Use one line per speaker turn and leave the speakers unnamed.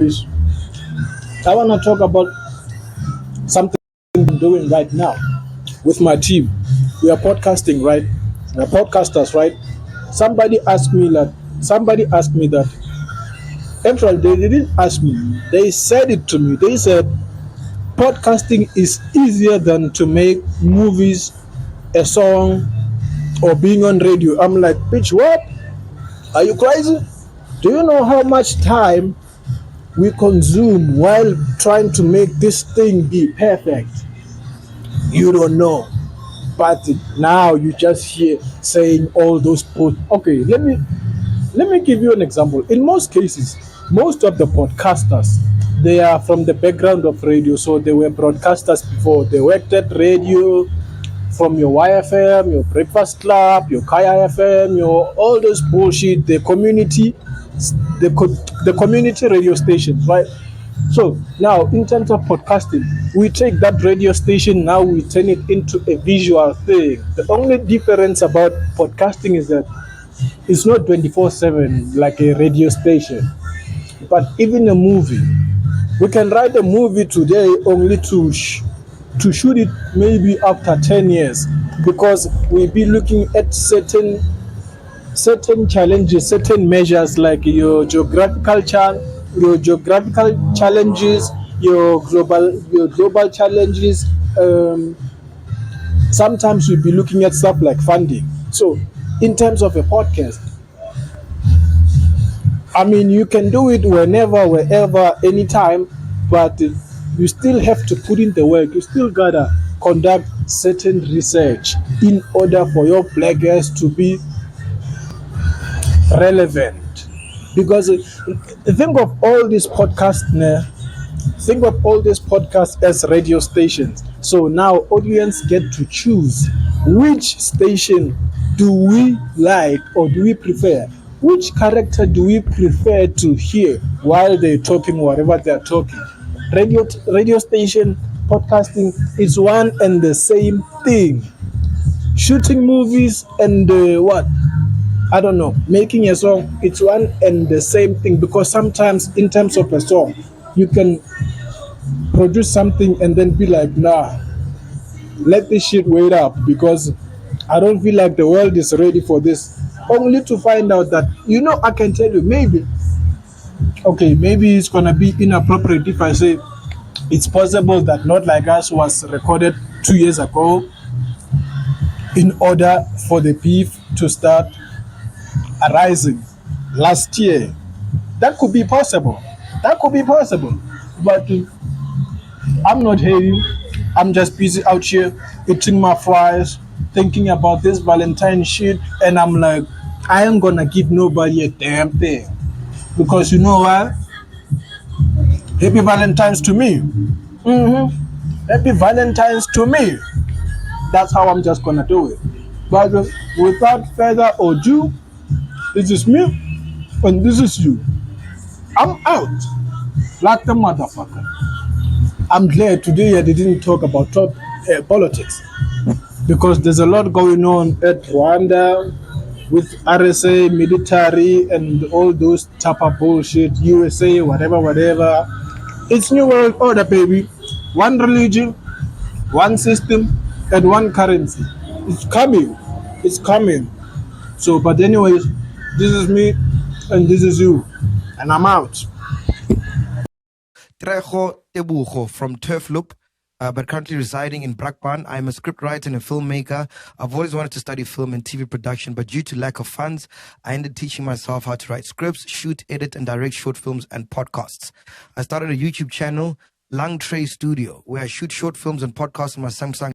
Anyways, I want to talk about something I'm doing right now with my team. We are podcasting, right? We are podcasters, right? Somebody asked me that. Somebody asked me that. Actually, they didn't ask me. They said it to me. They said podcasting is easier than to make movies, a song, or being on radio. I'm like, bitch, what? Are you crazy? Do you know how much time we consume while trying to make this thing be perfect? You don't know. But now you just hear saying all those posts. Okay, let me give you an example. In most cases, most of the podcasters, they are from the background of radio, so they were broadcasters before. They worked at radio, from your YFM, your Breakfast Club, your Kaya FM, your all those bullshit, the community radio stations, right? So now, in terms of podcasting, we take that radio station, now we turn it into a visual thing. The only difference about podcasting is that it's not 24/7 like a radio station. But even a movie, we can write a movie today only to shoot it maybe after 10 years, because we'll be looking at certain challenges, certain measures like your geographical challenges, your global challenges. Sometimes we'll be looking at stuff like funding. So in terms of a podcast, I mean, you can do it whenever, wherever, anytime, but you still have to put in the work. You still gotta conduct certain research in order for your bloggers to be relevant. Because think of all these podcasts, think of all these podcasts as radio stations. So now audience get to choose which station do we like or do we prefer. Which character do we prefer to hear while they're talking, whatever they're talking? Radio station, podcasting is one and the same thing. Shooting movies and what? I don't know. Making a song, it's one and the same thing, because sometimes in terms of a song, you can produce something and then be like, nah, let this shit wait up because I don't feel like the world is ready for this. Only to find out that, I can tell you, maybe it's gonna be inappropriate if I say it's possible that Not Like Us was recorded 2 years ago in order for the beef to start arising last year. That could be possible. But I'm not hating. I'm just busy out here eating my fries, thinking about this Valentine shit, and I'm like, I ain't gonna give nobody a damn thing. Because you know what? Happy Valentine's to me. Happy Valentine's to me. That's how I'm just gonna do it. But without further ado, this is me and this is you. I'm out like the motherfucker. I'm glad today I didn't talk about politics, because there's a lot going on at Rwanda with RSA, military, and all those type of bullshit, USA, whatever. It's New World Order, baby. One religion, one system, and one currency. It's coming. So, but anyways, this is me and this is you, and I'm out.
Trejo Tebogo from Turf Loop, but currently residing in Brakpan. I'm a scriptwriter and a filmmaker. I've always wanted to study film and TV production, but due to lack of funds, I ended teaching myself how to write scripts, shoot, edit, and direct short films and podcasts. I started a YouTube channel, LungTrey Studio, where I shoot short films and podcasts on my Samsung